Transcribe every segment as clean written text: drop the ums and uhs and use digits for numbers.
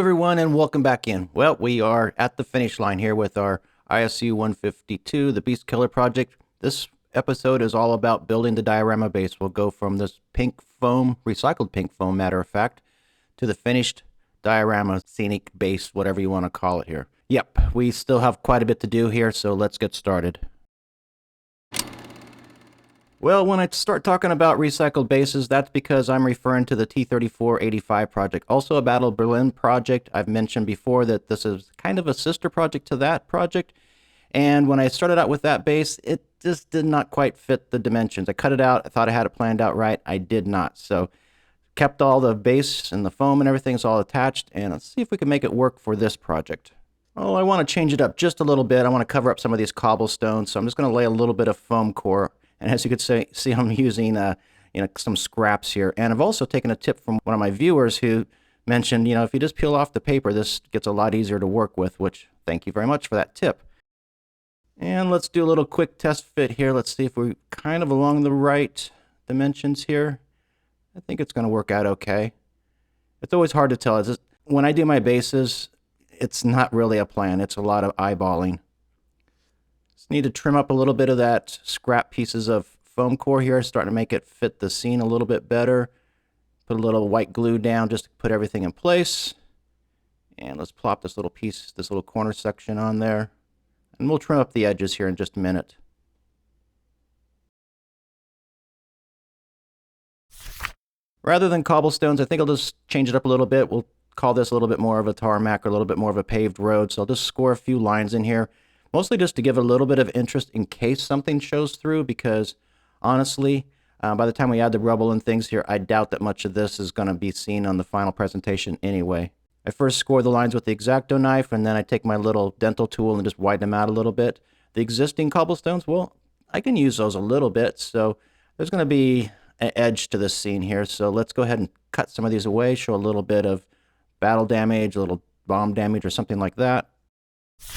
everyone, and welcome back in. Well, we are at the finish line here with our ISU 152, the Beast Killer project. This episode is all about building the diorama base. We'll go from this pink foam, recycled pink foam, matter of fact, to the finished diorama scenic base, whatever you want to call it here. Yep, we still have quite a bit to do here, so let's get started. Well, when I start talking about recycled bases, that's because I'm referring to the T3485 project. Also a Battle Berlin project. I've mentioned before that this is kind of a sister project to that project. And when I started out with that base, it just did not quite fit the dimensions. I cut it out. I thought I had it planned out right. I did not. So kept all the base and the foam and everything's all attached. And let's see if we can make it work for this project. Oh, I want to change it up just a little bit. I want to cover up some of these cobblestones. So I'm just going to lay a little bit of foam core. And as you can see, I'm using some scraps here. And I've also taken a tip from one of my viewers who mentioned, if you just peel off the paper, this gets a lot easier to work with, which thank you very much for that tip. And let's do a little quick test fit here. Let's see if we're kind of along the right dimensions here. I think it's going to work out okay. It's always hard to tell. It's just, when I do my bases, it's not really a plan. It's a lot of eyeballing. Just need to trim up a little bit of that scrap pieces of foam core here, starting to make it fit the scene a little bit better. Put a little white glue down just to put everything in place. And let's plop this little piece, this little corner section on there. And we'll trim up the edges here in just a minute. Rather than cobblestones, I think I'll just change it up a little bit. We'll call this a little bit more of a tarmac or a little bit more of a paved road. So I'll just score a few lines in here. Mostly just to give it a little bit of interest in case something shows through, because honestly, by the time we add the rubble and things here, I doubt that much of this is going to be seen on the final presentation anyway. I first score the lines with the X-Acto knife, and then I take my little dental tool and just widen them out a little bit. The existing cobblestones, well, I can use those a little bit, so there's going to be an edge to this scene here. So let's go ahead and cut some of these away, show a little bit of battle damage, a little bomb damage or something like that.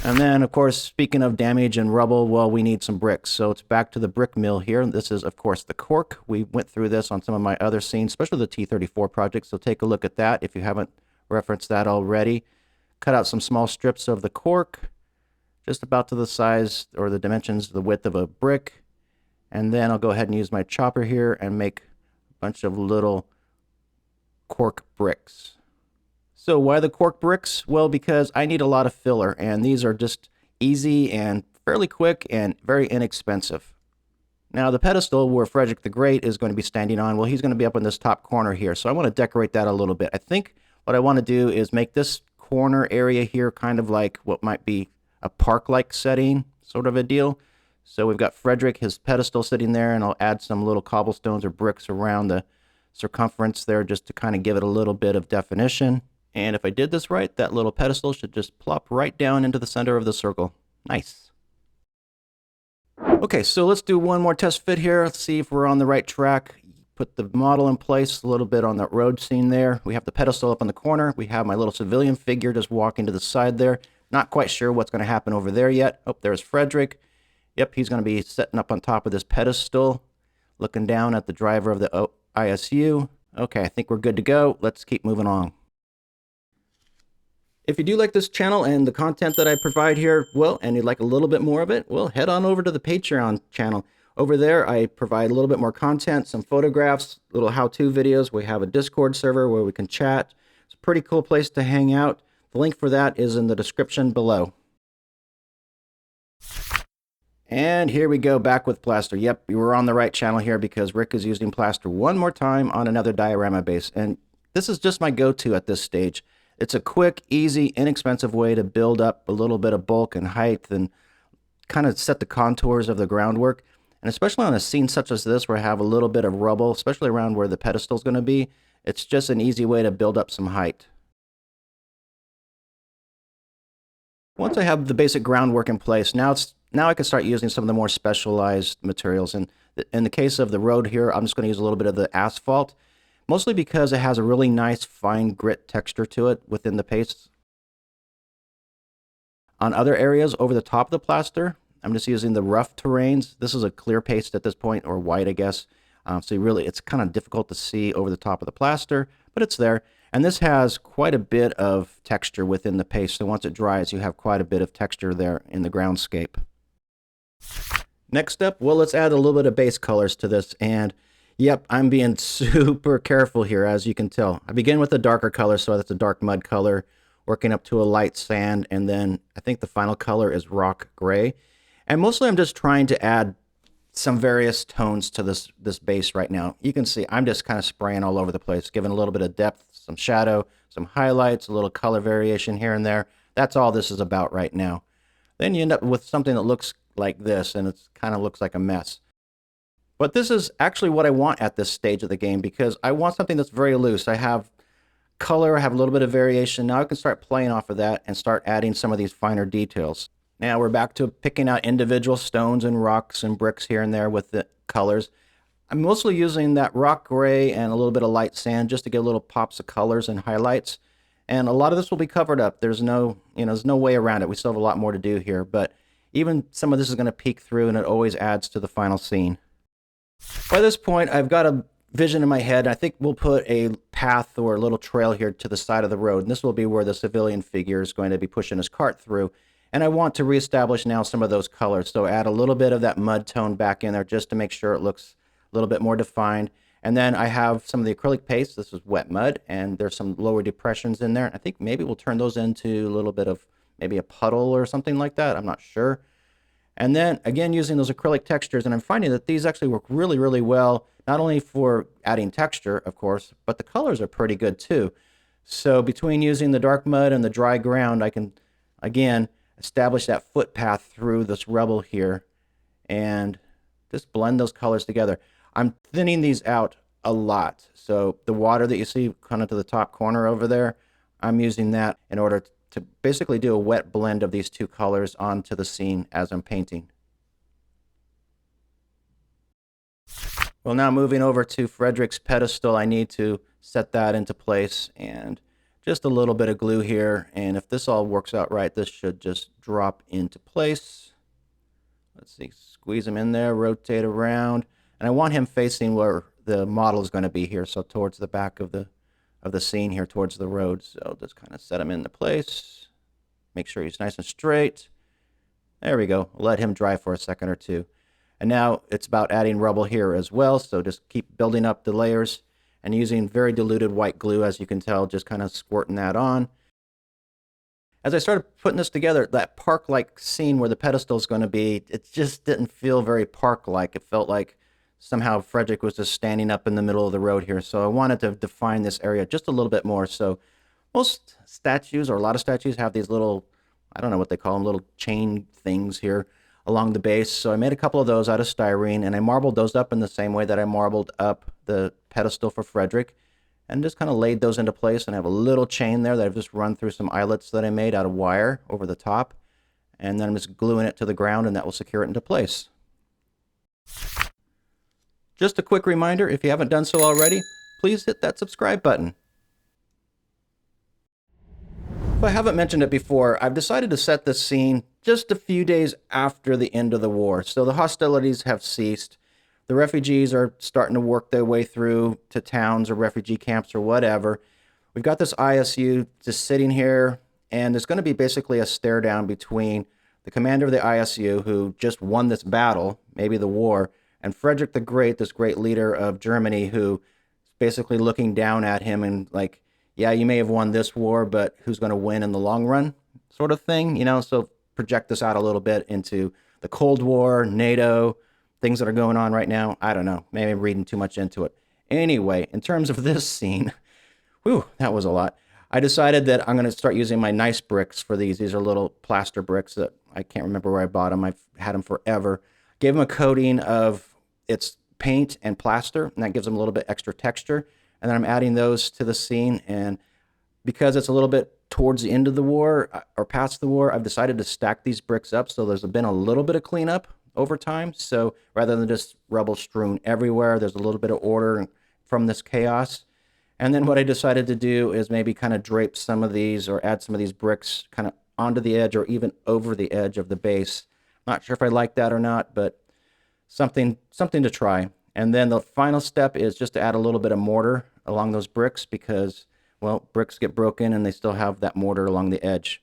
And then, of course, speaking of damage and rubble, well, we need some bricks. So it's back to the brick mill here. This is, of course, the cork. We went through this on some of my other scenes, especially the T34 project. So take a look at that if you haven't referenced that already. Cut out some small strips of the cork, just about to the size or the dimensions, the width of a brick. And then I'll go ahead and use my chopper here and make a bunch of little cork bricks. So why the cork bricks? Well, because I need a lot of filler, and these are just easy and fairly quick and very inexpensive. Now the pedestal where Frederick the Great is going to be standing on, well, he's going to be up in this top corner here. So I want to decorate that a little bit. I think what I want to do is make this corner area here kind of like what might be a park-like setting, sort of a deal. So we've got Frederick, his pedestal sitting there, and I'll add some little cobblestones or bricks around the circumference there just to kind of give it a little bit of definition. And if I did this right, that little pedestal should just plop right down into the center of the circle. Nice. Okay, so let's do one more test fit here. Let's see if we're on the right track. Put the model in place a little bit on that road scene there. We have the pedestal up in the corner. We have my little civilian figure just walking to the side there. Not quite sure what's going to happen over there yet. Oh, there's Frederick. Yep, he's going to be sitting up on top of this pedestal, looking down at the driver of the ISU. Okay, I think we're good to go. Let's keep moving on. If you do like this channel and the content that I provide here, well, and you'd like a little bit more of it, well, head on over to the Patreon channel. Over there, I provide a little bit more content, some photographs, little how-to videos. We have a Discord server where we can chat. It's a pretty cool place to hang out. The link for that is in the description below. And here we go, back with plaster. Yep, you were on the right channel here because Rick is using plaster one more time on another diorama base. And this is just my go-to at this stage. It's a quick, easy, inexpensive way to build up a little bit of bulk and height and kind of set the contours of the groundwork. And especially on a scene such as this where I have a little bit of rubble, especially around where the pedestal is going to be, it's just an easy way to build up some height. Once I have the basic groundwork in place, now I can start using some of the more specialized materials. And in the case of the road here, I'm just going to use a little bit of the asphalt. Mostly because it has a really nice fine grit texture to it within the paste. On other areas over the top of the plaster, I'm just using the rough terrains. This is a clear paste at this point, or white, I guess. So it's kind of difficult to see over the top of the plaster, but it's there. And this has quite a bit of texture within the paste, so once it dries, you have quite a bit of texture there in the groundscape. Next up, well, let's add a little bit of base colors to this, and yep, I'm being super careful here, as you can tell. I begin with a darker color, so that's a dark mud color, working up to a light sand, and then I think the final color is rock gray. And mostly I'm just trying to add some various tones to this base right now. You can see I'm just kind of spraying all over the place, giving a little bit of depth, some shadow, some highlights, a little color variation here and there. That's all this is about right now. Then you end up with something that looks like this, and it kind of looks like a mess. But this is actually what I want at this stage of the game, because I want something that's very loose. I have color, I have a little bit of variation. Now I can start playing off of that and start adding some of these finer details. Now we're back to picking out individual stones and rocks and bricks here and there with the colors. I'm mostly using that rock gray and a little bit of light sand just to get little pops of colors and highlights. And a lot of this will be covered up. There's no way around it. We still have a lot more to do here, but even some of this is going to peek through, and it always adds to the final scene. By this point, I've got a vision in my head. I think we'll put a path or a little trail here to the side of the road, and this will be where the civilian figure is going to be pushing his cart through. And I want to reestablish now some of those colors, so add a little bit of that mud tone back in there just to make sure it looks a little bit more defined. And then I have some of the acrylic paste. This is wet mud, and there's some lower depressions in there. I think maybe we'll turn those into a little bit of maybe a puddle or something like that. I'm not sure. And then again, using those acrylic textures, and I'm finding that these actually work really, really well, not only for adding texture, of course, but the colors are pretty good too. So between using the dark mud and the dry ground, I can, again, establish that footpath through this rubble here and just blend those colors together. I'm thinning these out a lot. So the water that you see kind of to the top corner over there, I'm using that in order to basically do a wet blend of these two colors onto the scene as I'm painting. Well, now moving over to Frederick's pedestal, I need to set that into place, and just a little bit of glue here, and if this all works out right, this should just drop into place. Let's see, squeeze him in there, rotate around, and I want him facing where the model is going to be here, so towards the back of the scene here, towards the road. So just kind of set him into place, make sure he's nice and straight. There we go. Let him dry for a second or two. And now it's about adding rubble here as well, so just keep building up the layers and using very diluted white glue, as you can tell, just kind of squirting that on. As I started putting this together, that park-like scene where the pedestal is going to be, it just didn't feel very park-like. It felt like somehow Frederick was just standing up in the middle of the road here. So I wanted to define this area just a little bit more. So most statues, or a lot of statues, have these little, I don't know what they call them, little chain things here along the base. So I made a couple of those out of styrene, and I marbled those up in the same way that I marbled up the pedestal for Frederick, and just kind of laid those into place. And I have a little chain there that I've just run through some eyelets that I made out of wire over the top, and then I'm just gluing it to the ground, and that will secure it into place. Just a quick reminder, if you haven't done so already, please hit that subscribe button. If I haven't mentioned it before, I've decided to set this scene just a few days after the end of the war. So the hostilities have ceased. The refugees are starting to work their way through to towns or refugee camps or whatever. We've got this ISU just sitting here, and there's going to be basically a stare down between the commander of the ISU, who just won this battle, maybe the war, and Frederick the Great, this great leader of Germany, who is basically looking down at him and like, yeah, you may have won this war, but who's going to win in the long run, sort of thing, you know? So project this out a little bit into the Cold War, NATO, things that are going on right now. I don't know. Maybe I'm reading too much into it. Anyway, in terms of this scene, whew, that was a lot. I decided that I'm going to start using my nice bricks for these. These are little plaster bricks that I can't remember where I bought them. I've had them forever. Gave them a coating of its paint and plaster, and that gives them a little bit extra texture. And then I'm adding those to the scene, and because it's a little bit towards the end of the war or past the war, I've decided to stack these bricks up, so there's been a little bit of cleanup over time. So rather than just rubble strewn everywhere, there's a little bit of order from this chaos. And then what I decided to do is maybe kind of drape some of these or add some of these bricks kind of onto the edge or even over the edge of the base. Not sure if I like that or not, but something to try. And then the final step is just to add a little bit of mortar along those bricks, because well, bricks get broken and they still have that mortar along the edge.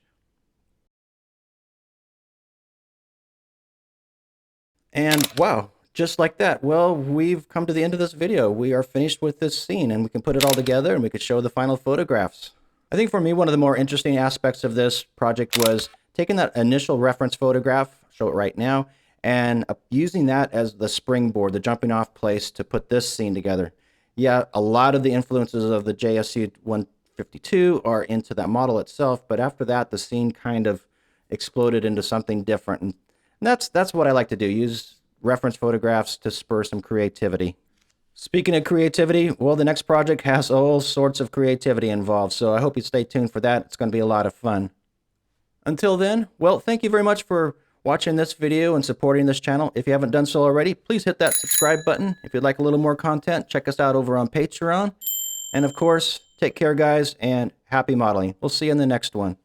And wow, just like that, well, we've come to the end of this video. We are finished with this scene, and we can put it all together and we could show the final photographs. I think for me, one of the more interesting aspects of this project was taking that initial reference photograph, show it right now, and using that as the springboard, the jumping off place to put this scene together. Yeah, a lot of the influences of the JSU 152 are into that model itself, but after that, the scene kind of exploded into something different. And that's what I like to do, use reference photographs to spur some creativity. Speaking of creativity, well, the next project has all sorts of creativity involved, so I hope you stay tuned for that. It's going to be a lot of fun. Until then, well, thank you very much for watching this video and supporting this channel. If you haven't done so already, please hit that subscribe button. If you'd like a little more content, check us out over on Patreon. And of course, take care, guys, and happy modeling. We'll see you in the next one.